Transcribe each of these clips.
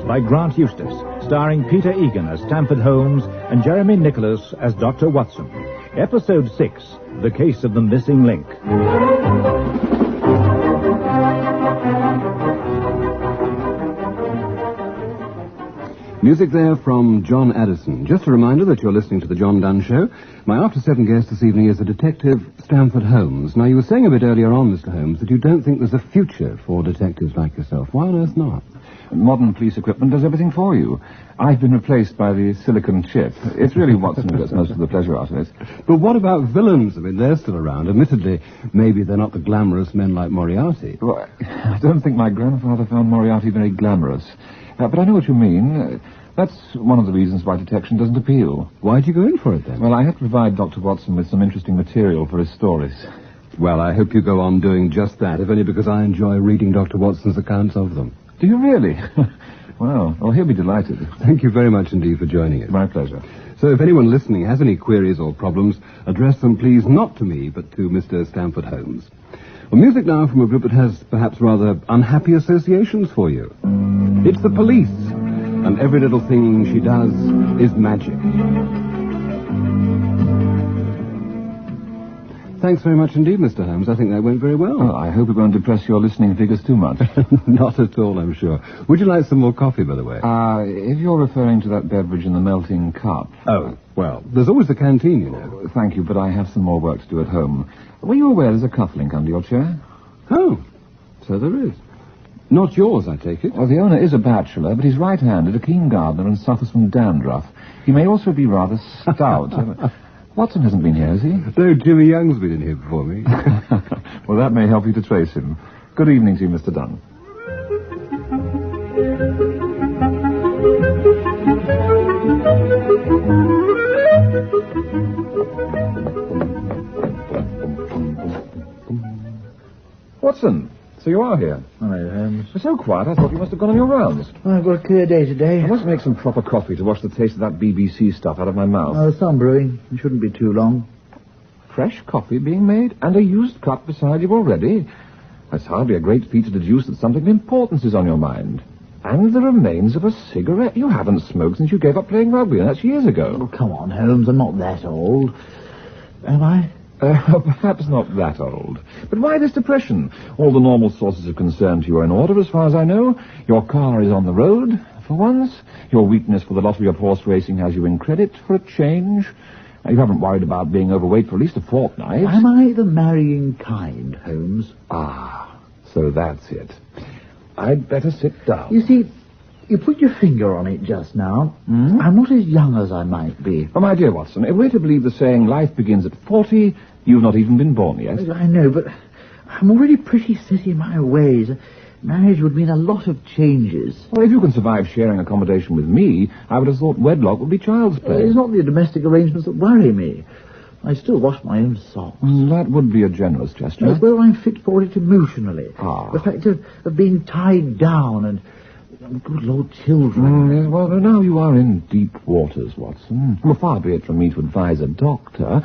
by Grant Eustace, starring Peter Egan as Stamford Holmes and Jeremy Nicholas as Dr. Watson. Episode 6, The Case of the Missing Link. Music there from John Addison. Just a reminder that you're listening to The John Dunn Show. My After Seven guest this evening is the detective Stamford Holmes. Now, you were saying a bit earlier on, Mr. Holmes, that you don't think there's a future for detectives like yourself. Why on earth not? Modern police equipment does everything for you. I've been replaced by the silicon chip. It's really Watson who gets most of the pleasure out of it. But what about villains? I mean, they're still around. Admittedly, maybe they're not the glamorous men like Moriarty. Well, I don't think my grandfather found Moriarty very glamorous. But I know what you mean. That's one of the reasons why detection doesn't appeal. Why'd you go in for it, then? Well, I had to provide Dr. Watson with some interesting material for his stories. Well, I hope you go on doing just that, if only because I enjoy reading Dr. Watson's accounts of them. Do you really? Well, he'll be delighted. Thank you very much indeed for joining us. My pleasure. So if anyone listening has any queries or problems, address them, please, not to me, but to Mr. Stamford Holmes. Well, music now from a group that has perhaps rather unhappy associations for you. It's the Police, and every little thing she does is magic. Thanks very much indeed, Mr. Holmes. I think that went very well. Oh, I hope it won't depress your listening figures too much. Not at all, I'm sure. Would you like some more coffee, by the way? If you're referring to that beverage in the melting cup... Oh, well, there's always the canteen, you know. Thank you, but I have some more work to do at home. Were you aware there's a cufflink under your chair? Oh, so there is. Not yours, I take it. Well, the owner is a bachelor, but he's right-handed, a keen gardener, and suffers from dandruff. He may also be rather stout. Watson hasn't been here, has he? No, Jimmy Young's been in here before me. Well, that may help you to trace him. Good evening to you, Mr. Dunn. Watson, so you are here. Hello, Holmes. You're so quiet, I thought you must have gone on your rounds. Well, I've got a clear day today. I must make some proper coffee to wash the taste of that BBC stuff out of my mouth. Oh, some brewing. It shouldn't be too long. Fresh coffee being made, and a used cup beside you already. That's hardly a great feat to deduce that something of importance is on your mind. And the remains of a cigarette. You haven't smoked since you gave up playing rugby, and that's years ago. Oh, come on, Holmes. I'm not that old. Am I? Perhaps not that old. But why this depression? All the normal sources of concern to you are in order, as far as I know. Your car is on the road, for once. Your weakness for the lottery of horse racing has you in credit for a change. You haven't worried about being overweight for at least a fortnight. Am I the marrying kind, Holmes? Ah, so that's it. I'd better sit down. You see, you put your finger on it just now. I'm not as young as I might be. Oh, my dear Watson, if we're to believe the saying life begins at 40, you've not even been born yet. I know, but I'm already pretty set in my ways. Marriage would mean a lot of changes. Well, if you can survive sharing accommodation with me, I would have thought wedlock would be child's play. It's not the domestic arrangements that worry me. I still wash my own socks. That would be a generous gesture. That's where I'm fit for it emotionally. Ah. The fact of being tied down and... Good Lord, children. Yes, well, now you are in deep waters, Watson. Well, far be it from me to advise a doctor.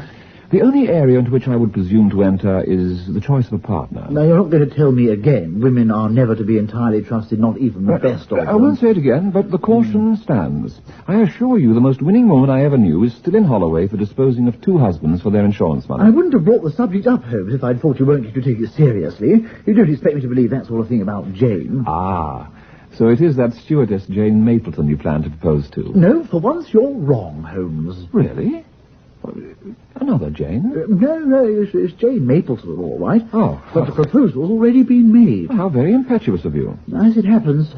The only area into which I would presume to enter is the choice of a partner. Now, you're not going to tell me again women are never to be entirely trusted, not even the best of them. I won't say it again, but the caution stands. I assure you the most winning woman I ever knew is still in Holloway for disposing of 2 husbands for their insurance money. I wouldn't have brought the subject up, Holmes, if I'd thought you weren't going to take it seriously. You don't expect me to believe that sort of thing about Jane. Ah, so it is that stewardess Jane Mapleton you plan to propose to? No, for once you're wrong, Holmes. Really? Another Jane? No, it's Jane Mapleton, all right. Oh. But the proposal's already been made. How very impetuous of you. As it happens,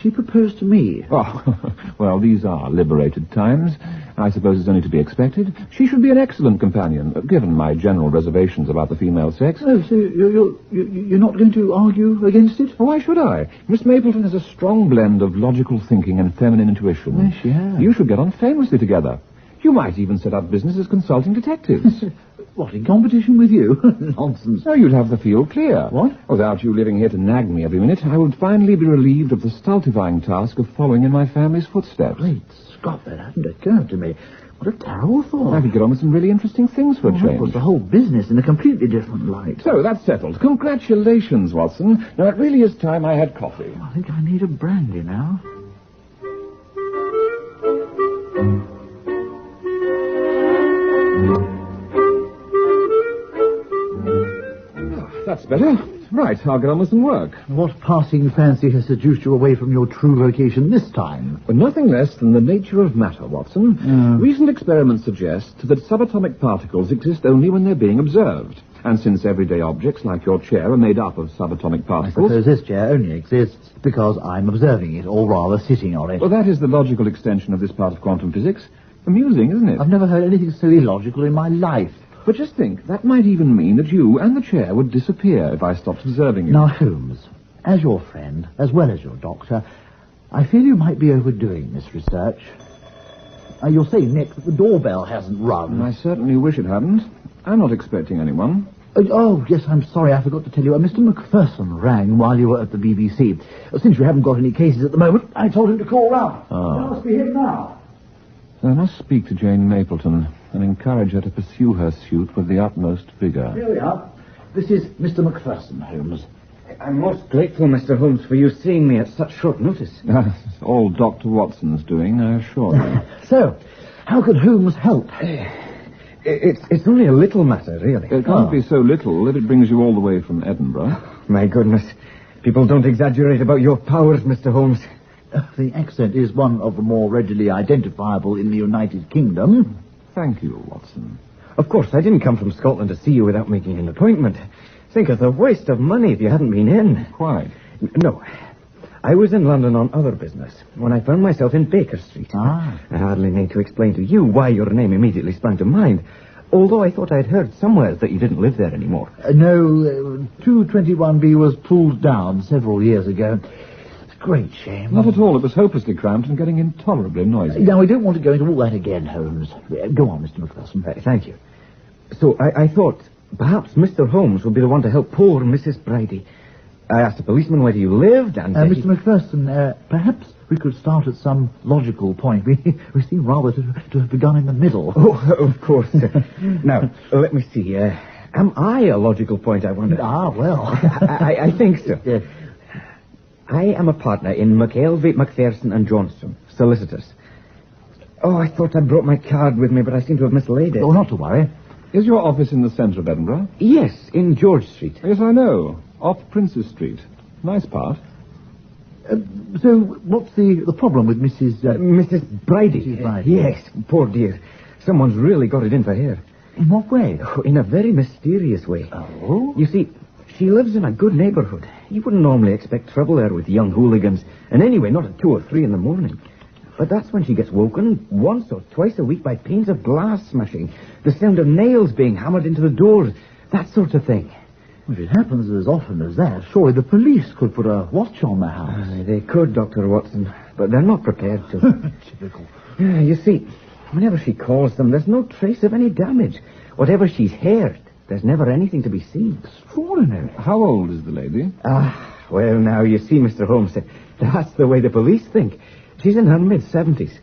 she proposed to me. Oh, well, these are liberated times. I suppose it's only to be expected. She should be an excellent companion, given my general reservations about the female sex. Oh, so you're not going to argue against it? Why should I? Miss Mapleton has a strong blend of logical thinking and feminine intuition. Yes, she has. You should get on famously together. You might even set up business as consulting detectives. What, in competition with you? Nonsense. No, you'd have the field clear. What? Without you living here to nag me every minute, I would finally be relieved of the stultifying task of following in my family's footsteps. Great Scott, that hadn't occurred to me. What a terrible thought. I could get on with some really interesting things for a change. That was the whole business in a completely different light. So, that's settled. Congratulations, Watson. Now, it really is time I had coffee. I think I need a brandy now. That's better. Right, I'll get on with some work. What passing fancy has seduced you away from your true vocation this time? But nothing less than the nature of matter, Watson. Recent experiments suggest that subatomic particles exist only when they're being observed. And since everyday objects like your chair are made up of subatomic I particles... suppose this chair only exists because I'm observing it, or rather sitting on it. Well, that is the logical extension of this part of quantum physics. Amusing, isn't it? I've never heard anything so illogical in my life. But just think, that might even mean that you and the chair would disappear if I stopped observing you. Now, Holmes, as your friend, as well as your doctor, I feel you might be overdoing this research. You're saying, Nick, that the doorbell hasn't rung. I certainly wish it hadn't. I'm not expecting anyone. Oh, yes, I'm sorry, I forgot to tell you. Mr. Macpherson rang while you were at the BBC. Since you haven't got any cases at the moment, I told him to call round. That must be him now. I must speak to Jane Mapleton and encourage her to pursue her suit with the utmost vigour. Here we are. This is Mr. Macpherson, Holmes. I'm most grateful, Mr. Holmes, for you seeing me at such short notice. It's all Dr. Watson's doing, I assure you. So, how could Holmes help? It's only a little matter, really. It can't be so little if it brings you all the way from Edinburgh. My goodness. People don't exaggerate about your powers, Mr. Holmes. The accent is one of the more readily identifiable in the United Kingdom. Thank you, Watson. Of course, I didn't come from Scotland to see you without making an appointment. Think of the waste of money if you hadn't been in. Quite. No. I was in London on other business when I found myself in Baker Street. Ah. I hardly need to explain to you why your name immediately sprang to mind, although I thought I'd heard somewhere that you didn't live there anymore. No, 221B was pulled down several years ago. It's a great shame. Not at all. It was hopelessly cramped and getting intolerably noisy. Now, we don't want to go into all that again, Holmes. Go on, Mr. Macpherson. Thank you. So I thought perhaps Mr. Holmes would be the one to help poor Mrs. Bridie. I asked the policeman where you lived, and... Mr. Macpherson, perhaps we could start at some logical point. We seem rather to have begun in the middle. Oh, of course. Now, let me see. Am I a logical point, I wonder? Ah, well. I think so. Yes. I am a partner in McKelvey, Macpherson and Johnson, solicitors. Oh, I thought I'd brought my card with me, but I seem to have mislaid it. Oh, not to worry. Is your office in the centre of Edinburgh? Yes, in George Street. Yes, I know. Off Princes Street. Nice part. So, what's the problem with Mrs. Mrs. Bridie? Mrs. Bridie. Yes, poor dear. Someone's really got it in for her. In what way? Oh, in a very mysterious way. Oh? You see, she lives in a good neighbourhood. You wouldn't normally expect trouble there with young hooligans. And anyway, not at 2 or 3 in the morning. But that's when she gets woken once or twice a week by panes of glass smashing, the sound of nails being hammered into the doors, that sort of thing. If it happens as often as that, surely the police could put a watch on the house. They could, Dr. Watson, but they're not prepared to. Typical. You see, whenever she calls them, there's no trace of any damage. Whatever she's heard, there's never anything to be seen. Extraordinary. How old is the lady? Well, now, you see, Mr. Holmes, that's the way the police think. She's in her mid-70s.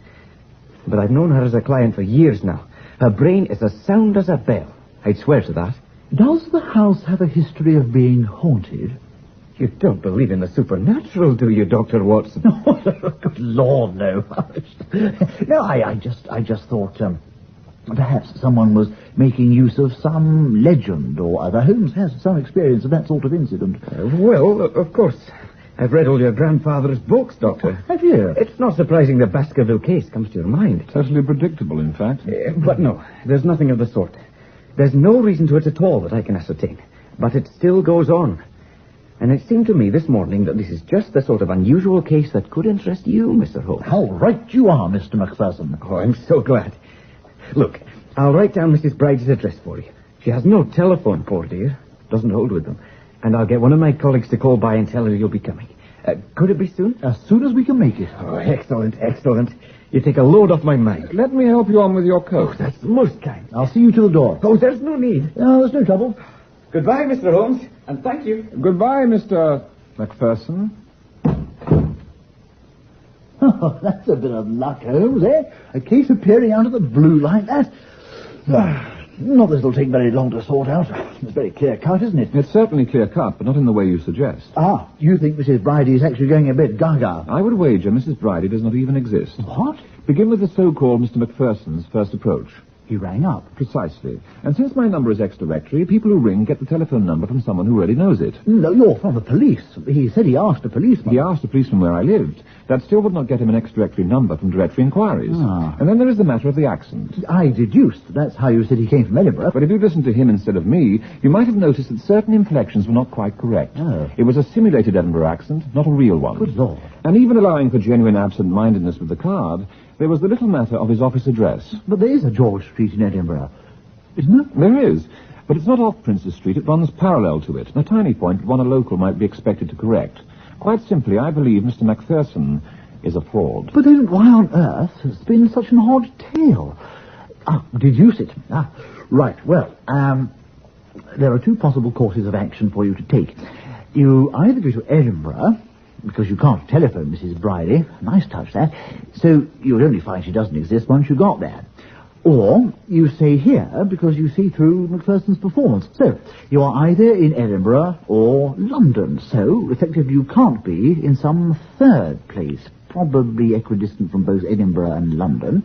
But I've known her as a client for years now. Her brain is as sound as a bell. I'd swear to that. Does the house have a history of being haunted? You don't believe in the supernatural, do you, Dr. Watson? Good Lord, no. No, I just thought, perhaps someone was making use of some legend or other. Holmes has some experience of that sort of incident. Well, of course. I've read all your grandfather's books, Doctor. Have you? It's not surprising the Baskerville case comes to your mind. Totally predictable, in fact. But no, there's nothing of the sort. There's no reason to it at all that I can ascertain. But it still goes on. And it seemed to me this morning that this is just the sort of unusual case that could interest you, Mr. Holmes. How right you are, Mr. Macpherson. Oh, I'm so glad. Look, I'll write down Mrs. Bridie's address for you. She has no telephone, poor dear. Doesn't hold with them. And I'll get one of my colleagues to call by and tell her you'll be coming. Could it be soon? As soon as we can make it. Oh, excellent, excellent. You take a load off my mind. Let me help you on with your coat. Oh, that's most kind. I'll see you to the door. Oh, there's no need. No, there's no trouble. Goodbye, Mr. Holmes, and thank you. Goodbye, Mr. Macpherson. Oh, that's a bit of luck, Holmes, eh? A case appearing out of the blue like that. Not that it'll take very long to sort out. It's very clear-cut, isn't it? It's certainly clear-cut, but not in the way you suggest. You think Mrs. Bridie is actually going a bit gaga? I would wager Mrs. Bridie does not even exist. What? Begin with the so-called Mr. Macpherson's first approach. He rang up. Precisely. And since my number is ex-directory, people who ring get the telephone number from someone who already knows it. No, you're from the police. He said he asked a policeman. He asked a policeman where I lived. That still would not get him an ex-directory number from directory inquiries. Ah. And then there is the matter of the accent. I deduced. That's how you said he came from Edinburgh. But if you'd listened to him instead of me, you might have noticed that certain inflections were not quite correct. Oh. It was a simulated Edinburgh accent, not a real one. Good Lord. And even allowing for genuine absent-mindedness with the card, there was the little matter of his office address. But there is a George Street in Edinburgh, isn't there? There is, but it's not off Princess Street. It runs parallel to it, and a tiny point one a local might be expected to correct. Quite simply, I believe Mr. Macpherson is a fraud. But then why on earth has been such an odd tale? Deduce it. Right, well, there are two possible courses of action for you to take. You either go to Edinburgh, because you can't telephone Mrs. Briley. Nice touch, that. So you'll only find she doesn't exist once you got there. Or you stay here because you see through Macpherson's performance. So you are either in Edinburgh or London. So effectively you can't be in some third place, probably equidistant from both Edinburgh and London,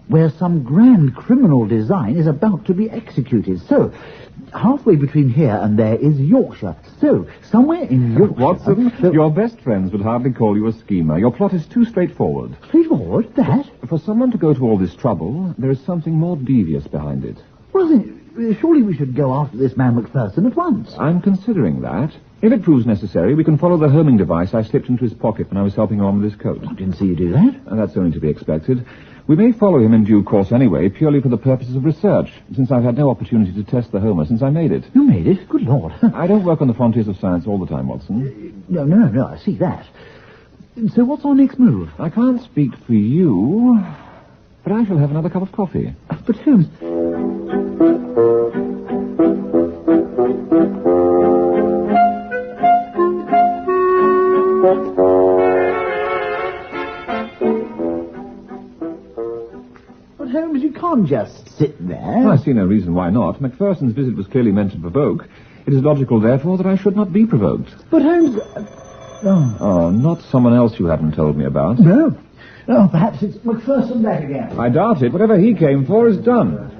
where some grand criminal design is about to be executed. So halfway between here and there is Yorkshire. So somewhere in Yorkshire... Watson, your best friends would hardly call you a schemer. Your plot is too straightforward. Straightforward? That? For someone to go to all this trouble, there is something more devious behind it. Well, then, surely we should go after this man Macpherson at once. I'm considering that. If it proves necessary, we can follow the homing device I slipped into his pocket when I was helping him on with his coat. I didn't see you do that. And that's only to be expected. We may follow him in due course anyway, purely for the purposes of research, since I've had no opportunity to test the Homer since I made it. You made it? Good Lord. I don't work on the frontiers of science all the time, Watson. No, I see that. So what's our next move? I can't speak for you, but I shall have another cup of coffee. But Holmes... Holmes, you can't just sit there. Well, I see no reason why not. Macpherson's visit was clearly meant to provoke. It is logical, therefore, that I should not be provoked. But Holmes... Oh, not someone else you haven't told me about. No. Oh, perhaps it's Macpherson back again. I doubt it. Whatever he came for is done.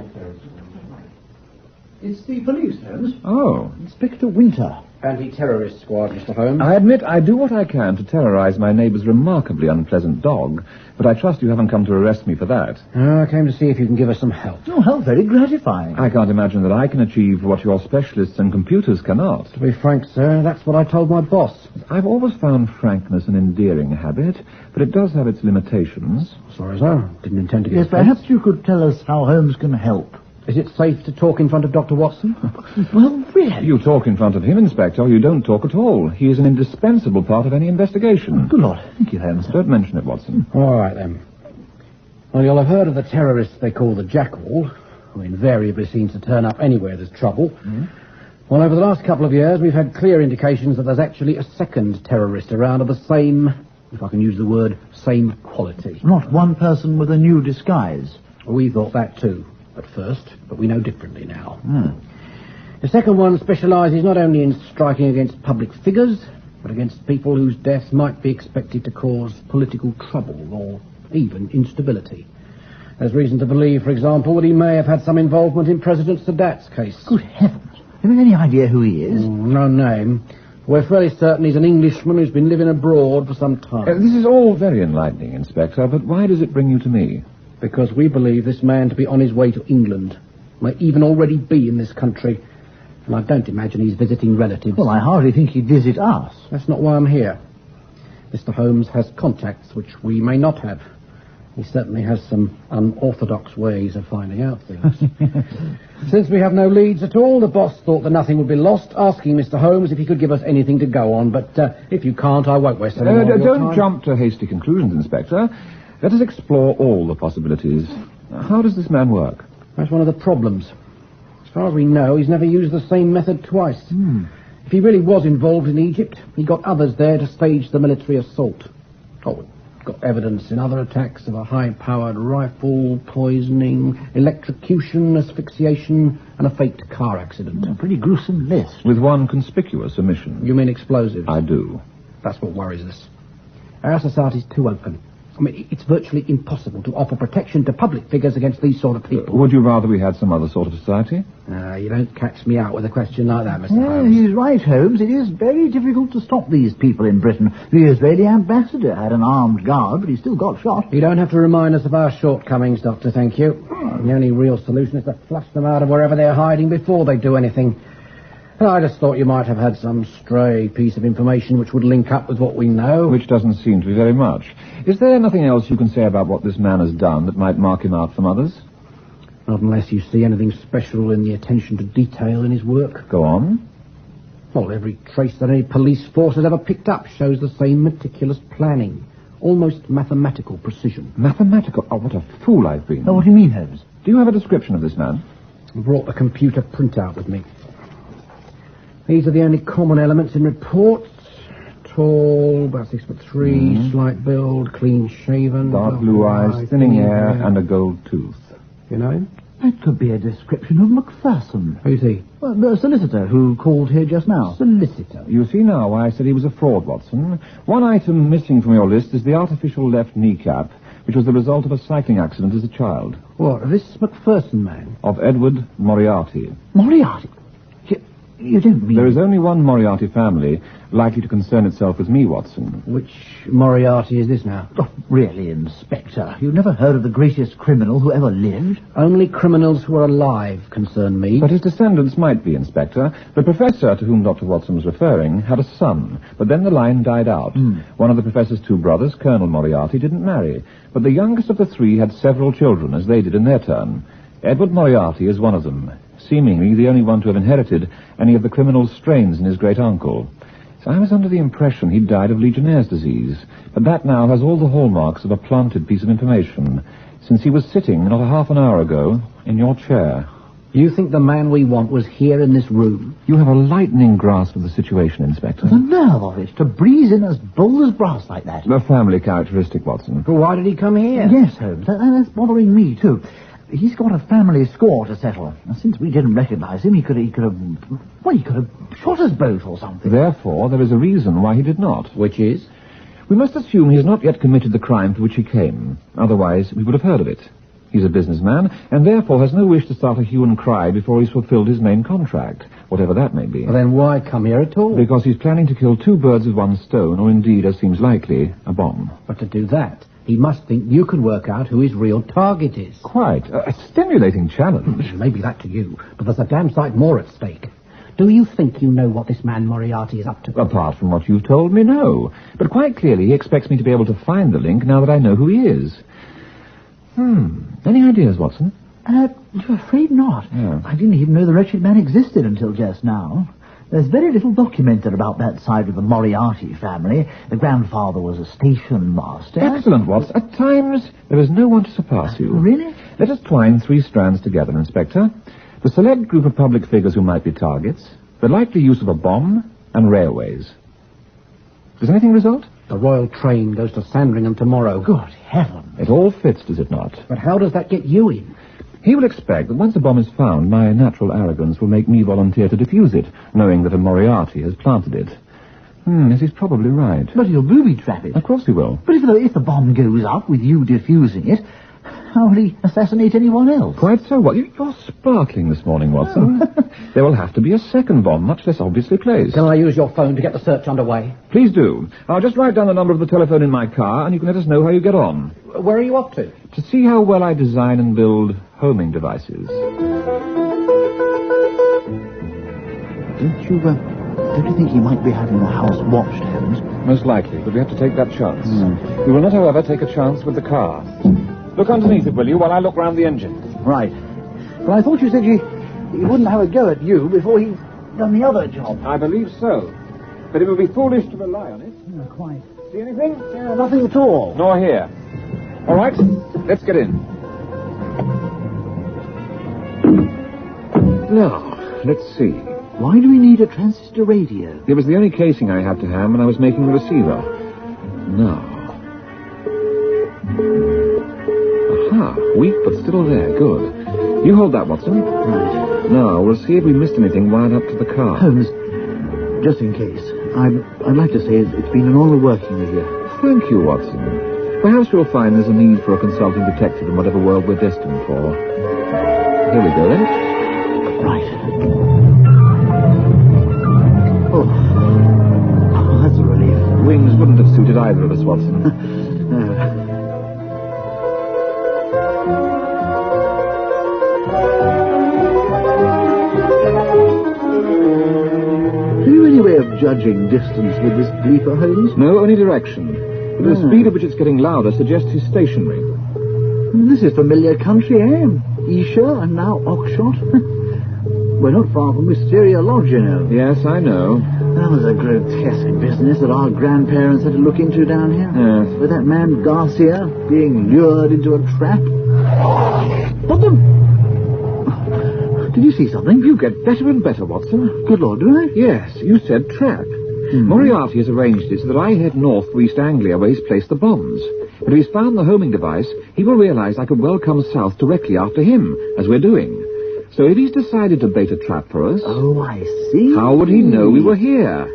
It's the police, Holmes. Oh. Inspector Winter. Anti-terrorist squad, Mr. Holmes. I admit I do what I can to terrorize my neighbor's remarkably unpleasant dog, but I trust you haven't come to arrest me for that. I came to see if you can give us some help. Oh, how very gratifying. I can't imagine that I can achieve what your specialists and computers cannot. To be frank, sir, that's what I told my boss. I've always found frankness an endearing habit, but it does have its limitations. Sorry, sir. Didn't intend to get Yes, perhaps you could tell us how Holmes can help. Is it safe to talk in front of Dr. Watson? Well, really? You talk in front of him, Inspector, you don't talk at all. He is an indispensable part of any investigation. Good Lord. Thank you, Holmes. Don't mention it, Watson. All right, then. Well, you'll have heard of the terrorist they call the Jackal, who invariably seems to turn up anywhere there's trouble. Mm-hmm. Well, over the last couple of years, we've had clear indications that there's actually a second terrorist around of the same, if I can use the word, same quality. Not one person with a new disguise. We thought that too, at first, but we know differently now. The second one specialises not only in striking against public figures, but against people whose deaths might be expected to cause political trouble or even instability. There's reason to believe, for example, that he may have had some involvement in President Sadat's case. Good heavens. Have you any idea who he is? No name. We're fairly certain he's an Englishman who's been living abroad for some time. This is all very enlightening, Inspector, but why does it bring you to me? Because we believe this man to be on his way to England, may even already be in this country, and I don't imagine he's visiting relatives. Well, I hardly think he'd visit us. That's not why I'm here. Mr. Holmes has contacts which we may not have. He certainly has some unorthodox ways of finding out things. Since we have no leads at all, the boss thought that nothing would be lost, asking Mr. Holmes if he could give us anything to go on. But if you can't, I won't waste any more of your Don't time. jump to hasty conclusions, Inspector. Let us explore all the possibilities. How does this man work? That's one of the problems. As far as we know, he's never used the same method twice. If he really was involved in Egypt, he got others there to stage the military assault. Oh, got evidence in other attacks of a high-powered rifle, poisoning, electrocution, asphyxiation, and a faked car accident. A pretty gruesome list. With one conspicuous omission. You mean explosives? I do. That's what worries us. Our society's too open. I mean, it's virtually impossible to offer protection to public figures against these sort of people. Would you rather we had some other sort of society? You don't catch me out with a question like that, Mr. Yeah, Holmes. he's right, Holmes. It is very difficult to stop these people in Britain. The Israeli ambassador had an armed guard, but he still got shot. You don't have to remind us of our shortcomings, Doctor, thank you. The only real solution is to flush them out of wherever they're hiding before they do anything. I just thought you might have had some stray piece of information which would link up with what we know. Which doesn't seem to be very much. Is there nothing else you can say about what this man has done that might mark him out from others? Not unless you see anything special in the attention to detail in his work. Go on. Well, every trace that any police force has ever picked up shows the same meticulous planning. Almost mathematical precision. Mathematical? Oh, what a fool I've been. Oh, what do you mean, Holmes? Do you have a description of this man? I brought the computer printout with me. These are the only common elements in reports. Tall, about 6'3", slight build, clean-shaven. Dark blue eyes, thinning hair, and a gold tooth. You know him? That could be a description of Macpherson. Who's he? Well, the solicitor who called here just now. Solicitor. You see now why I said he was a fraud, Watson. One item missing from your list is the artificial left kneecap, which was the result of a cycling accident as a child. What, this Macpherson man? Of Edward Moriarty. Moriarty? You don't mean... There is only one Moriarty family likely to concern itself with me, Watson. Which Moriarty is this now? Oh, really, Inspector? You've never heard of the greatest criminal who ever lived? Only criminals who are alive concern me. But his descendants might be, Inspector. The professor to whom Dr. Watson was referring had a son, but then the line died out. One of the professor's two brothers, Colonel Moriarty, didn't marry, but the youngest of the three had several children, as they did in their turn. Edward Moriarty is one of them, seemingly the only one to have inherited any of the criminal's strains in his great-uncle. So I was under the impression he'd died of Legionnaire's disease, but that now has all the hallmarks of a planted piece of information, since he was sitting not a half an hour ago in your chair. You think the man we want was here in this room? You have a lightning grasp of the situation, Inspector. The nerve of it, to breeze in as bold as brass like that. A family characteristic, Watson. But why did he come here? Yes, Holmes, that's bothering me, too. He's got a family score to settle. Since we didn't recognize him, he could have shot us both or something. Therefore, there is a reason why he did not. Which is? We must assume he has not yet committed the crime for which he came. Otherwise, we would have heard of it. He's a businessman, and therefore has no wish to start a hue and cry before he's fulfilled his main contract, whatever that may be. Well, then why come here at all? Because he's planning to kill two birds with one stone, or indeed, as seems likely, a bomb. But to do that, he must think you can work out who his real target is. Quite. A stimulating challenge. Maybe that to you, but there's a damn sight more at stake. Do you think you know what this man Moriarty is up to? Apart from what you've told me, no. But quite clearly he expects me to be able to find the link now that I know who he is. Any ideas, Watson? I'm afraid not. Yeah. I didn't even know the wretched man existed until just now. There's very little documented about that side of the Moriarty family. The grandfather was a station master. Excellent, Watson. At times, there is no one to surpass you. Really? Let us twine three strands together, Inspector. The select group of public figures who might be targets, the likely use of a bomb, and railways. Does anything result? The royal train goes to Sandringham tomorrow. Good heaven. It all fits, does it not? But how does that get you in? He will expect that once the bomb is found, my natural arrogance will make me volunteer to defuse it, knowing that a Moriarty has planted it. Yes, he's probably right. But he'll booby-trap it. Of course he will. But if the bomb goes up with you defusing it, how will he assassinate anyone else? Quite so. What? You're sparkling this morning, Watson. There will have to be a second bomb, much less obviously placed. Can I use your phone to get the search underway? Please do. I'll just write down the number of the telephone in my car, and you can let us know how you get on. Where are you off to? To see how well I design and build homing devices. Don't you think he might be having the house watched, Holmes? Most likely, but we have to take that chance. We will not, however, take a chance with the car. Look underneath it, will you, while I look round the engine? Right. But I thought you said he wouldn't have a go at you before he's done the other job. I believe so. But it would be foolish to rely on it. Yeah, quite. See anything? Yeah, nothing at all. Nor here. All right, let's get in. Now, let's see. Why do we need a transistor radio? It was the only casing I had to hand when I was making the receiver. Now. Aha, weak but still there. Good. You hold that, Watson. Right. Now, we'll see if we missed anything wired up to the car. Holmes, just in case, I'd like to say it's been an honor working with you. Thank you, Watson. Perhaps we'll find there's a need for a consulting detective in whatever world we're destined for. Here we go, then. Right. Oh, that's a relief. Wings wouldn't have suited either of us, Watson. Have you any way of judging distance with this bleeper, Holmes? No, only direction. But the speed at which it's getting louder suggests he's stationary. This is familiar country, eh? Esher and now Oxshott. We're not far from Wisteria Lodge, you know. Yes, I know. That was a grotesque business that our grandparents had to look into down here. Yes. With that man Garcia being lured into a trap. What the... Did you see something? You get better and better, Watson. Good Lord, do I? Yes, you said trap. Moriarty has arranged it so that I head north to East Anglia where he's placed the bombs. But if he's found the homing device, he will realize I could well come south directly after him, as we're doing. So if he's decided to bait a trap for us... Oh, I see. How would he know we were here?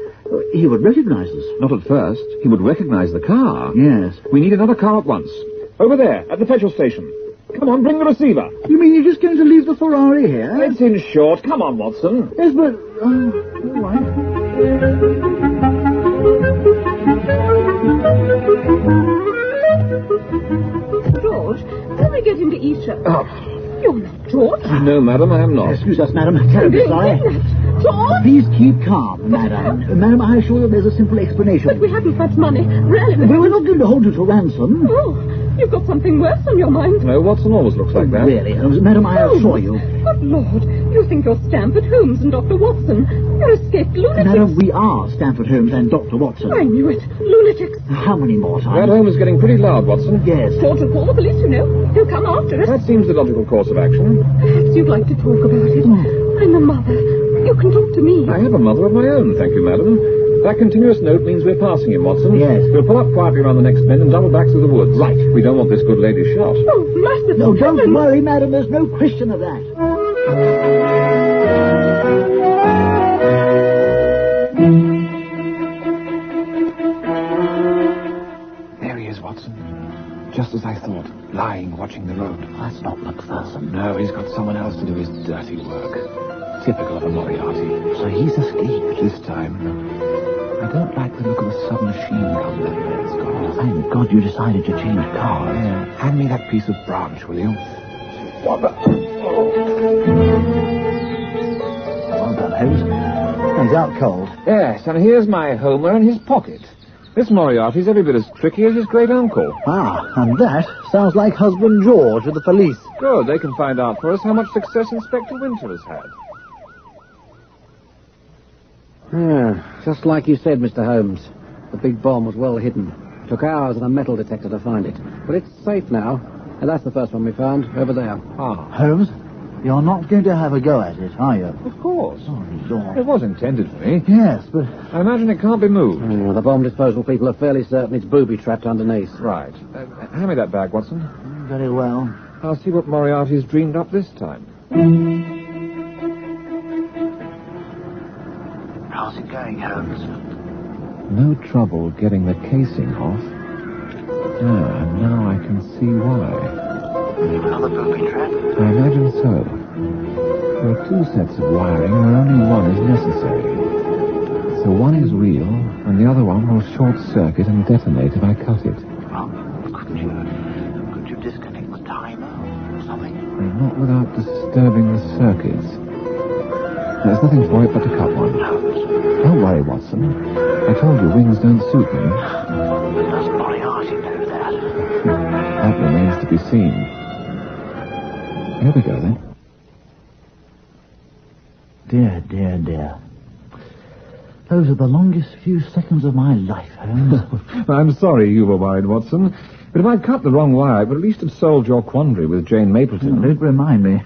He would recognize us. Not at first. He would recognize the car. Yes. We need another car at once. Over there, at the petrol station. Come on, bring the receiver. You mean you're just going to leave the Ferrari here? It's in short. Come on, Watson. Yes, but... all right. George, can we get into Esher? Oh. You're not George. No, madam, I am not. Excuse us, madam. Terribly sorry. George? Please keep calm, madam. Madam, I assure you there's a simple explanation. But we haven't much money. Really? We're not going to hold you to ransom. Oh, you've got something worse on your mind. No, Watson always looks like that. Really, Holmes. Madam, I assure you. Good Lord, you think you're Stamford Holmes and Dr. Watson. You're escaped lunatics. Madam, we are Stamford Holmes and Dr. Watson. I knew it. Lunatics. How many more times? That home is getting pretty loud, Watson. Yes. George will call the police, you know. He'll come after us. That seems the logical course of action. Perhaps you'd like to talk about it. I'm a mother. You can talk to me. I have a mother of my own, thank you, madam. That continuous note means we're passing him, Watson. Yes. We'll pull up quietly around the next bend and double back through the woods. Right. We don't want this good lady shot. Oh, merciful No, don't heavens. worry, madam. There's no question of that. There he is, Watson. Just as I thought, lying, watching the road. That's not MacPherson. No, he's got someone else to do his dirty work. Typical of a Moriarty. So he's escaped. This time, I don't like the look of a submachine gun that man's got. Thank God you decided to change cars. Yeah. Hand me that piece of branch, will you? Well done, Holmes. He's out cold. Yes, and here's my Homer in his pocket. This Moriarty's every bit as tricky as his great uncle. Ah, and that sounds like husband George with the police. Good, they can find out for us how much success Inspector Winter has had. Just like you said, Mr. Holmes. The big bomb was well hidden. Took hours and a metal detector to find it. But it's safe now. And that's the first one we found, over there. Ah, Holmes, you're not going to have a go at it, are you? of course. Oh, Lord. It was intended for me. Yes, but... I imagine it can't be moved. The bomb disposal people are fairly certain it's booby-trapped underneath. Right. Hand me that bag, Watson. Very well. I'll see what Moriarty's dreamed up this time. How's it going, Holmes? No trouble getting the casing off. Ah, now I can see why. Another booby trap? I imagine so. There are two sets of wiring where only one is necessary. So one is real, and the other one will short-circuit and detonate if I cut it. Well, could you disconnect the timer or something? And not without disturbing the circuits. There's nothing for it but to cut one. Don't worry, Watson. I told you wings don't suit me. Does Moriarty know that? That remains to be seen. Here we go, then. Dear, dear, dear. Those are the longest few seconds of my life, Holmes. I'm sorry you were worried, Watson. But if I'd cut the wrong wire, it would at least have solved your quandary with Jane Mapleton. Don't remind me.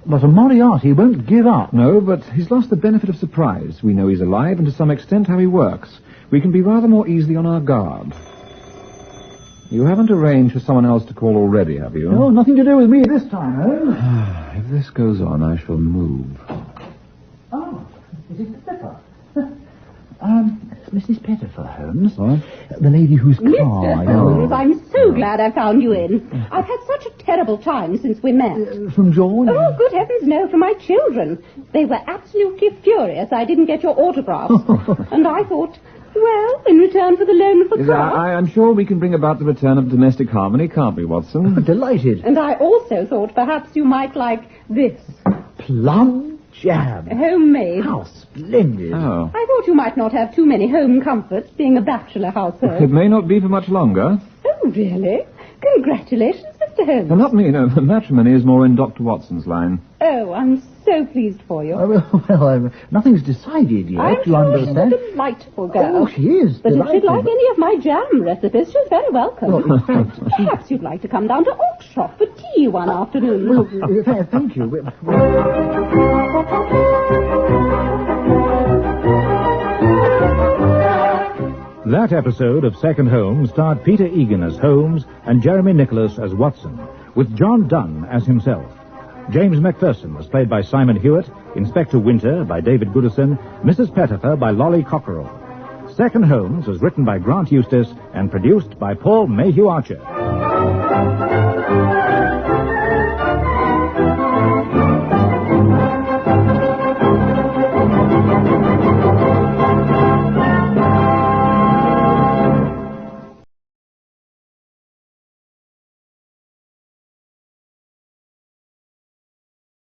But a Moriarty won't give up. No, but he's lost the benefit of surprise. We know he's alive and to some extent how he works. We can be rather more easily on our guard. You haven't arranged for someone else to call already, have you? No, nothing to do with me this time, Holmes. If this goes on, I shall move. Oh, is it Pettifer? Mrs. Pettifer, Holmes. What? The lady whose car... Mr. Holmes, I'm so glad I found you in. I've had such a terrible time since we met. From George? Oh, good heavens, no, from my children. They were absolutely furious I didn't get your autographs. And I thought, well, in return for the loan for Clark. I'm sure we can bring about the return of domestic harmony, can't we, Watson? Delighted. And I also thought perhaps you might like this. Plum jam. Homemade. How splendid. Oh. I thought you might not have too many home comforts, being a bachelor household. It may not be for much longer. Oh, really? Congratulations, Mr. Holmes. Not me, no. Matrimony is more in Dr. Watson's line. Oh, I'm so pleased for you. Nothing's decided yet. I'm you sure understand? she's a delightful girl. Oh, she is. But delightful. if she'd like any of my jam recipes, she's very welcome. Well, in fact, Perhaps you'd like to come down to Oxshott for tea one afternoon. well, thank you. That episode of Second Holmes starred Peter Egan as Holmes and Jeremy Nicholas as Watson, with John Dunn as himself. James Macpherson was played by Simon Hewitt, Inspector Winter by David Goodison, Mrs. Pettifer by Lolly Cockerell. Second Holmes was written by Grant Eustace and produced by Paul Mayhew Archer.